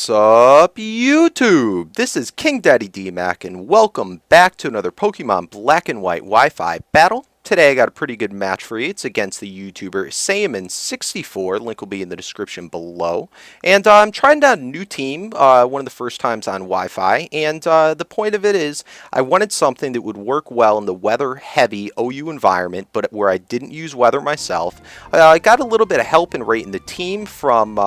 What's up, YouTube? This is KingDaddyDMAC, and welcome back to another Pokemon Black and White Wi-Fi battle. Today I got a pretty good match for you. It's against the YouTuber Saiyaman64. Link will be in the description below. And I'm trying out a new team, one of the first times on Wi-Fi. And the point of it is I wanted something that would work well in the weather-heavy OU environment, but where I didn't use weather myself. I got a little bit of help in rating the team from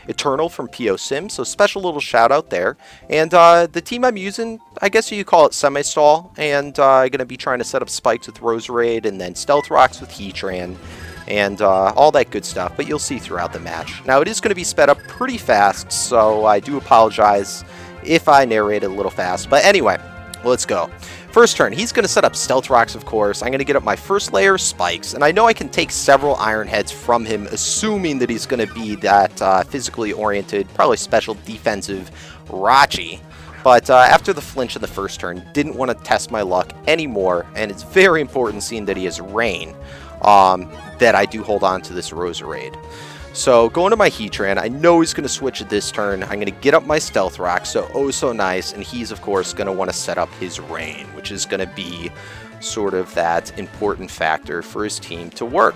Eternal from PO Sim, so special little shout out there. And the team I'm using, I guess you call it semi-stall, and I'm going to be trying to set up spikes with Roserade and then Stealth Rocks with Heatran and all that good stuff, but you'll see throughout the match. Now it is going to be sped up pretty fast, so I do apologize if I narrate it a little fast, but anyway, let's go. First turn, he's going to set up Stealth Rocks, of course. I'm going to get up my first layer of spikes, and I know I can take several Iron Heads from him, assuming that he's going to be that physically oriented, probably special defensive Rachi. But after the flinch of the first turn, didn't want to test my luck anymore, and it's very important, seeing that he has Rain, that I do hold on to this Roserade. So going to my Heatran, I know he's going to switch at this turn. I'm going to get up my Stealth Rock, so oh so nice, and he's of course going to want to set up his Rain, which is going to be sort of that important factor for his team to work.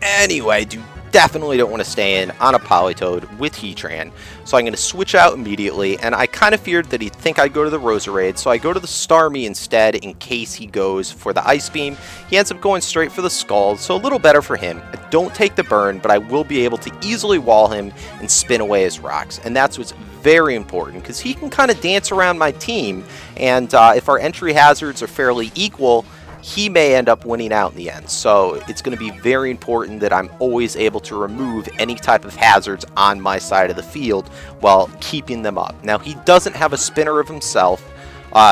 Anyway, definitely don't want to stay in on a Politoed with Heatran, so I'm going to switch out immediately, and I kind of feared that he'd think I'd go to the Roserade, so I go to the Starmie instead in case he goes for the Ice Beam. He ends up going straight for the Scald, so a little better for him. I don't take the burn, but I will be able to easily wall him and spin away his rocks, and that's what's very important, because he can kind of dance around my team, and if our entry hazards are fairly equal, he may end up winning out in the end. So it's going to be very important that I'm always able to remove any type of hazards on my side of the field while keeping them up. Now, he doesn't have a spinner of himself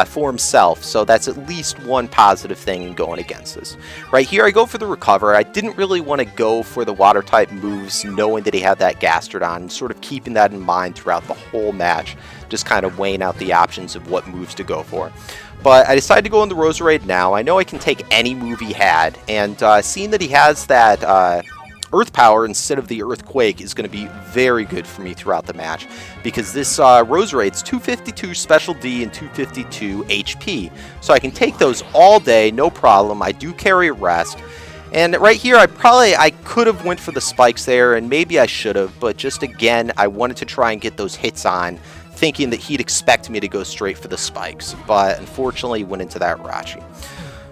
for himself, so that's at least one positive thing in going against this. Right here, I go for the Recover. I didn't really want to go for the water type moves, knowing that he had that Gastrodon, and sort of keeping that in mind throughout the whole match, just kind of weighing out the options of what moves to go for. But I decided to go in the Roserade now. I know I can take any move he had, and seeing that he has that Earth Power instead of the Earthquake is going to be very good for me throughout the match, because this Roserade's 252 Special D and 252 HP. So I can take those all day, no problem. I do carry a Rest. And right here, I could have went for the spikes there, and maybe I should have, but just again, I wanted to try and get those hits on, thinking that he'd expect me to go straight for the spikes, but unfortunately he went into that Rachi.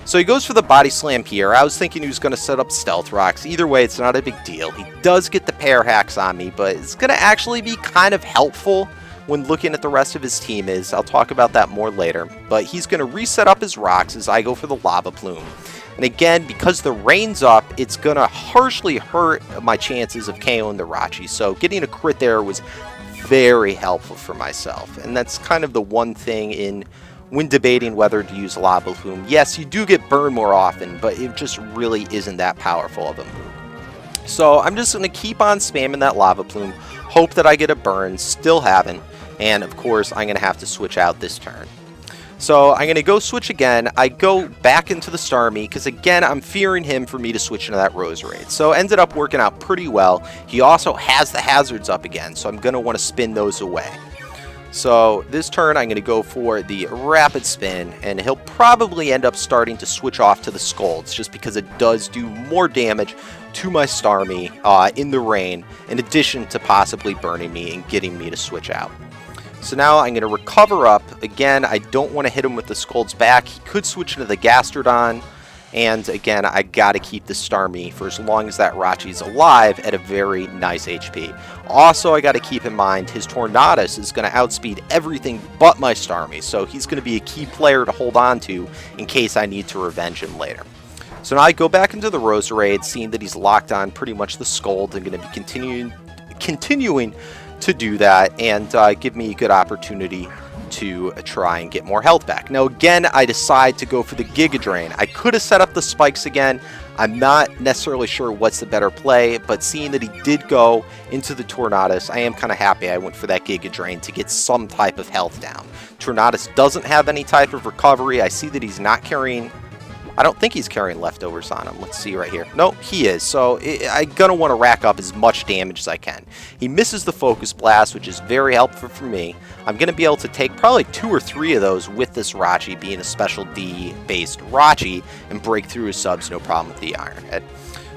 So he goes for the Body Slam here. I was thinking he was going to set up Stealth Rocks. Either way, it's not a big deal. He does get the pair hacks on me, but it's going to actually be kind of helpful when looking at the rest of his team. I'll talk about that more later, but he's going to reset up his rocks as I go for the Lava Plume. And again, because the rain's up, it's going to harshly hurt my chances of KOing the Rachi, so getting a crit there was very helpful for myself, and that's kind of the one thing when debating whether to use Lava Plume. Yes, you do get burned more often, but it just really isn't that powerful of a move. So I'm just going to keep on spamming that Lava Plume, hope that I get a burn, still haven't, and of course I'm going to have to switch out this turn. So I'm going to go switch again. I go back into the Starmie because, again, I'm fearing him for me to switch into that Roserade. So it ended up working out pretty well. He also has the hazards up again, so I'm going to want to spin those away. So this turn I'm going to go for the Rapid Spin, and he'll probably end up starting to switch off to the Scalds just because it does do more damage to my Starmie in the rain, in addition to possibly burning me and getting me to switch out. So now I'm going to recover up. Again, I don't want to hit him with the Scald's back. He could switch into the Gastrodon. And again, I got to keep the Starmie for as long as that Rachi's alive at a very nice HP. Also, I got to keep in mind his Tornadus is going to outspeed everything but my Starmie. So he's going to be a key player to hold on to in case I need to revenge him later. So now I go back into the Roserade, seeing that he's locked on pretty much the Scald, and going to be continuing to do that and give me a good opportunity to try and get more health back. Now again, I decide to go for the Giga Drain. I could have set up the spikes again. I'm not necessarily sure what's the better play, but seeing that he did go into the Tornadus, I am kind of happy I went for that Giga Drain to get some type of health down. Tornadus doesn't have any type of recovery. I see that he's not carrying I don't think he's carrying leftovers on him. Let's see right here. No, he is. So I'm going to want to rack up as much damage as I can. He misses the Focus Blast, which is very helpful for me. I'm going to be able to take probably 2 or 3 of those with this Rachi, being a Special D-based Rachi, and break through his subs, no problem with the Iron Head.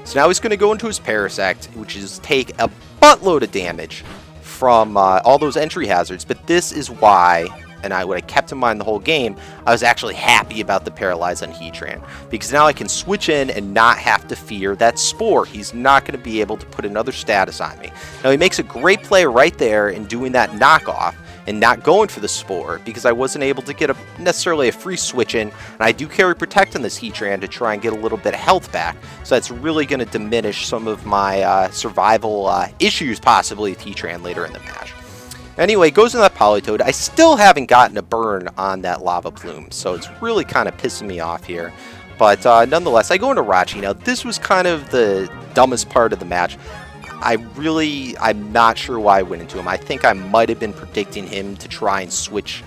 So now he's going to go into his Parasect, which is take a buttload of damage from all those entry hazards. But this is why, and what I kept in mind the whole game, I was actually happy about the Paralyze on Heatran, because now I can switch in and not have to fear that Spore. He's not going to be able to put another status on me. Now he makes a great play right there in doing that knockoff and not going for the Spore, because I wasn't able to get necessarily a free switch in, and I do carry Protect on this Heatran to try and get a little bit of health back, so that's really going to diminish some of my survival issues possibly with Heatran later in the match. Anyway, goes in that Politoed. I still haven't gotten a burn on that Lava Plume, so it's really kind of pissing me off here. But nonetheless, I go into Rachi. Now, this was kind of the dumbest part of the match. I'm not sure why I went into him. I think I might have been predicting him to try and switch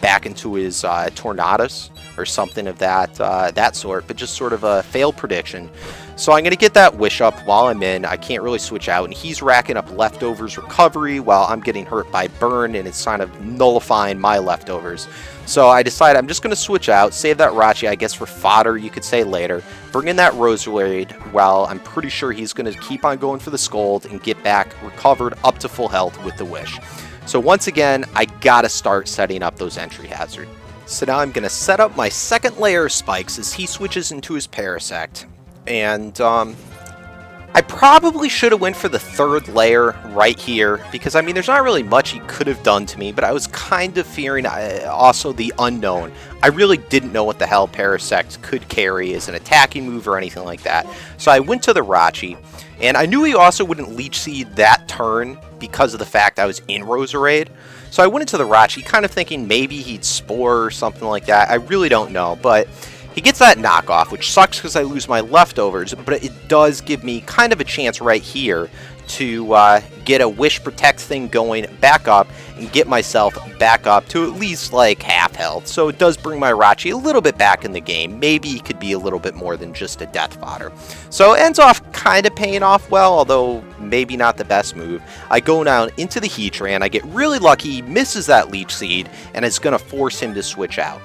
back into his Tornadus or something of that sort, but just sort of a failed prediction. So I'm going to get that Wish up while I'm in. I can't really switch out, and he's racking up Leftovers recovery while I'm getting hurt by Burn, and it's kind of nullifying my Leftovers. So I decided I'm just going to switch out, save that Rachi, I guess, for fodder, you could say later. Bring in that Roserade while I'm pretty sure he's going to keep on going for the Scold and get back recovered up to full health with the Wish. So once again, I got to start setting up those entry hazards. So now I'm going to set up my second layer of spikes as he switches into his Parasect. And I probably should have went for the third layer right here, because I mean there's not really much he could have done to me, but I was kind of fearing also the unknown. I really didn't know what the hell Parasect could carry as an attacking move or anything like that. So I went to the Rachi, and I knew he also wouldn't Leech Seed that turn because of the fact I was in Roserade. So I went into the Rachi kind of thinking maybe he'd Spore or something like that. I really don't know, but he gets that knockoff, which sucks because I lose my Leftovers, but it does give me kind of a chance right here to get a Wish Protect thing going back up and get myself back up to at least like half health. So it does bring my Rachi a little bit back in the game. Maybe he could be a little bit more than just a death fodder. So it ends off kind of paying off well, although maybe not the best move. I go now into the Heatran. I get really lucky, misses that Leech Seed, and it's going to force him to switch out.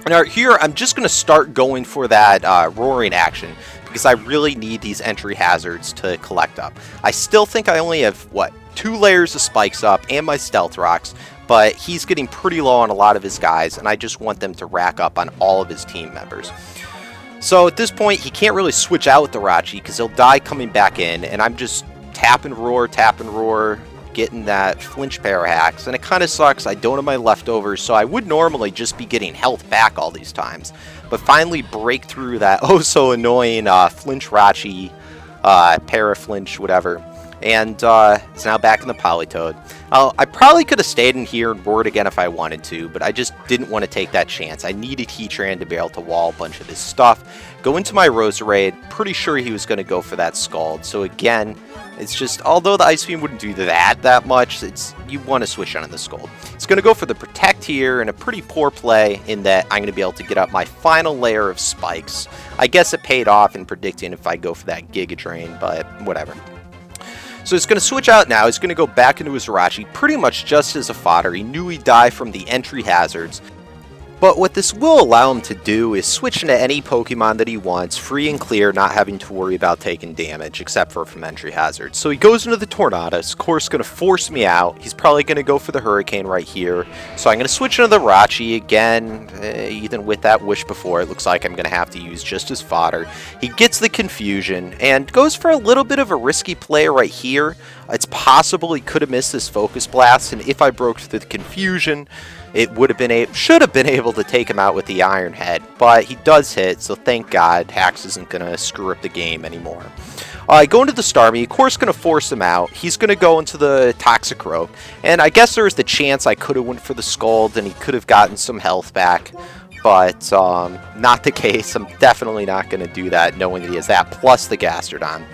Now here, I'm just going to start going for that Roaring action, because I really need these entry hazards to collect up. I still think I only have, 2 layers of spikes up and my Stealth Rocks, but he's getting pretty low on a lot of his guys, and I just want them to rack up on all of his team members. So at this point, he can't really switch out with the Rachi, because he'll die coming back in, and I'm just tap and roar, getting that flinch Parahacks, and it kind of sucks. I don't have my Leftovers, so I would normally just be getting health back all these times, but finally break through that oh so annoying flinch Rachi, Paraflinch, whatever, and it's now back in the Politoed. I probably could have stayed in here and roared again if I wanted to, but I just didn't want to take that chance. I needed Heatran to be able to wall a bunch of his stuff. Go into my Roserade, pretty sure he was going to go for that Scald, so again, it's just, although the Ice Beam wouldn't do that much, you want to switch on the Scald. It's going to go for the Protect here, and a pretty poor play in that I'm going to be able to get up my final layer of spikes. I guess it paid off in predicting if I go for that Giga Drain, but whatever. So it's going to switch out now. He's going to go back into his Rachi, pretty much just as a fodder. He knew he'd die from the entry hazards. But what this will allow him to do is switch into any Pokemon that he wants, free and clear, not having to worry about taking damage, except for from entry hazards. So he goes into the Tornadus, of course going to force me out. He's probably going to go for the Hurricane right here. So I'm going to switch into the Rachi again, even with that Wish before. It looks like I'm going to have to use just his fodder. He gets the Confusion, and goes for a little bit of a risky play right here. It's possible he could have missed this Focus Blast, and if I broke through the Confusion, it should have been able to take him out with the Iron Head, but he does hit, so thank God Hax isn't going to screw up the game anymore. I go into the Starmie, of course going to force him out. He's going to go into the Toxicroak, and I guess there was the chance I could have went for the Scald and he could have gotten some health back, but not the case. I'm definitely not going to do that, knowing that he has that plus the Gastrodon.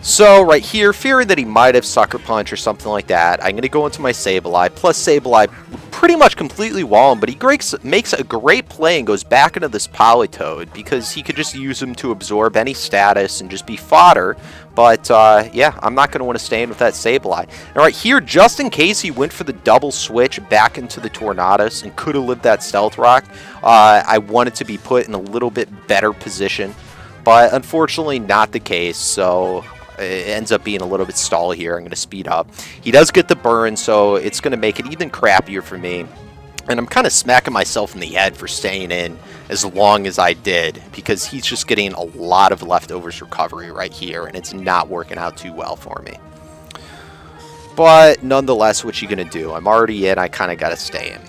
So right here, fearing that he might have Sucker Punch or something like that, I'm going to go into my Sableye. Plus Sableye would pretty much completely wall him, but he makes a great play and goes back into this Politoed because he could just use him to absorb any status and just be fodder. But yeah, I'm not going to want to stay in with that Sableye. All right, here, just in case he went for the double switch back into the Tornadus and could have lived that Stealth Rock, I wanted to be put in a little bit better position. But unfortunately, not the case, so it ends up being a little bit stall here. I'm going to speed up. He does get the burn, so it's going to make it even crappier for me. And I'm kind of smacking myself in the head for staying in as long as I did, because he's just getting a lot of leftovers recovery right here, and it's not working out too well for me. But nonetheless, what you going to do? I'm already in. I kind of got to stay in.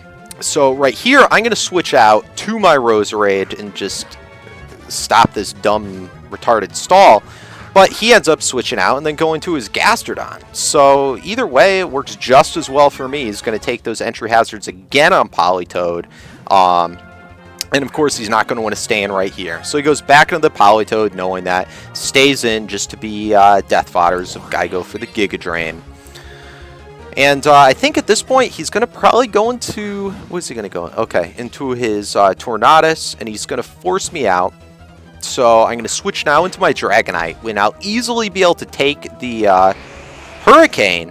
So right here, I'm going to switch out to my Roserade and just stop this dumb, retarded stall. But he ends up switching out and then going to his Gastrodon. So either way, it works just as well for me. He's going to take those entry hazards again on Politoed. And of course, he's not going to want to stay in right here. So he goes back into the Politoed, knowing that. Stays in just to be death fodders. So I go for the Giga Drain. And I think at this point, he's going to probably go into... What is he going to go? Okay, into his Tornadus. And he's going to force me out. So I'm going to switch now into my Dragonite, and I'll easily be able to take the Hurricane,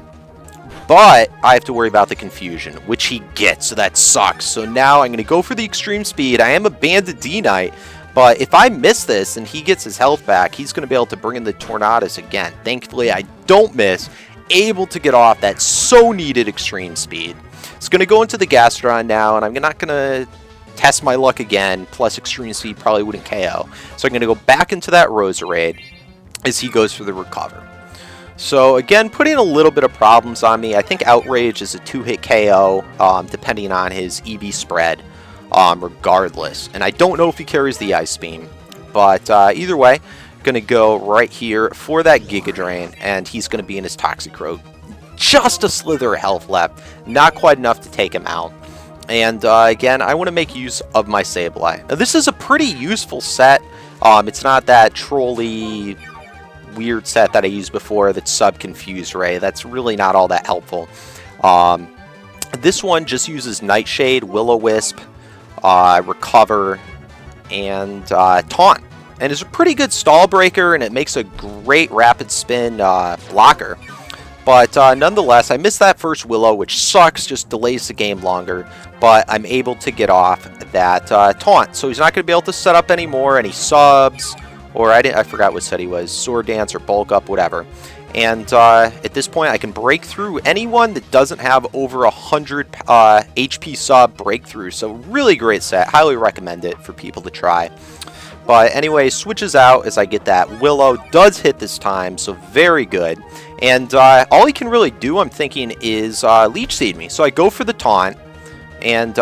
but I have to worry about the confusion, which he gets, so that sucks. So now I'm going to go for the Extreme Speed. I am a Banded D-Knight, but if I miss this and he gets his health back, he's going to be able to bring in the Tornadus again. Thankfully, I don't miss, able to get off that so needed Extreme Speed. It's going to go into the Gastrodon now, and I'm not going to test my luck again, plus Extreme Speed probably wouldn't KO. So I'm going to go back into that Roserade as he goes for the Recover. So again, putting a little bit of problems on me. I think Outrage is a 2-hit KO, depending on his EV spread, regardless. And I don't know if he carries the Ice Beam. But either way, going to go right here for that Giga Drain, and he's going to be in his Toxicroak. Just a slither of health left, not quite enough to take him out. And again, I want to make use of my Sableye. Now, this is a pretty useful set. It's not that trolly, weird set that I used before that's sub-confused Ray. That's really not all that helpful. This one just uses Nightshade, Will-O-Wisp, Recover, and Taunt. And it's a pretty good stall breaker, and it makes a great rapid spin blocker. But nonetheless, I missed that first Willow, which sucks, just delays the game longer. But I'm able to get off that Taunt. So he's not going to be able to set up anymore, any subs, or I forgot what set he was, Sword Dance or Bulk Up, whatever. And at this point, I can break through anyone that doesn't have over 100 HP sub breakthrough. So really great set. Highly recommend it for people to try. But anyway, switches out as I get that Willow. Does hit this time, so very good. And all he can really do, I'm thinking, is Leech Seed me. So I go for the Taunt, and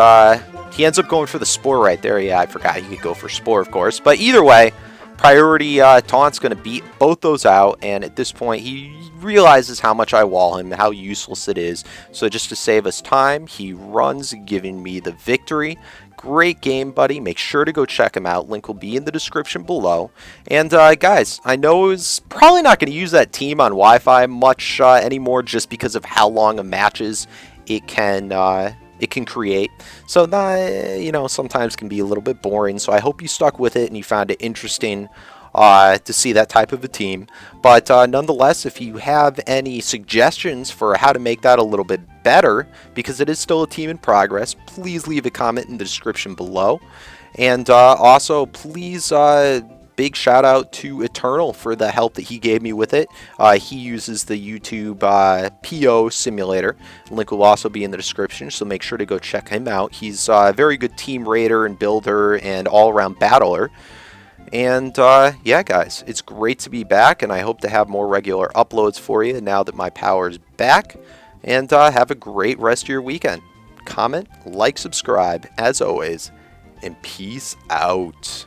he ends up going for the Spore right there. Yeah, I forgot he could go for Spore, of course. But either way, priority Taunt's going to beat both those out. And at this point, he realizes how much I wall him, how useless it is. So just to save us time, he runs, giving me the victory. Great game, buddy. Make sure to go check him out. Link will be in the description below. And guys, I know I was probably not going to use that team on Wi-Fi much anymore, just because of how long a matches it can create. So you know, sometimes can be a little bit boring. So I hope you stuck with it and you found it interesting to see that type of a team. But nonetheless, if you have any suggestions for how to make that a little bit better, because it is still a team in progress, please leave a comment in the description below. And also, please, big shout out to Eternal for the help that he gave me with it. He uses the YouTube PO simulator. Link will also be in the description, so make sure to go check him out. He's a very good team raider and builder and all-around battler. And yeah, guys, it's great to be back, and I hope to have more regular uploads for you now that my power is back. And have a great rest of your weekend. Comment, like, subscribe, as always, and peace out.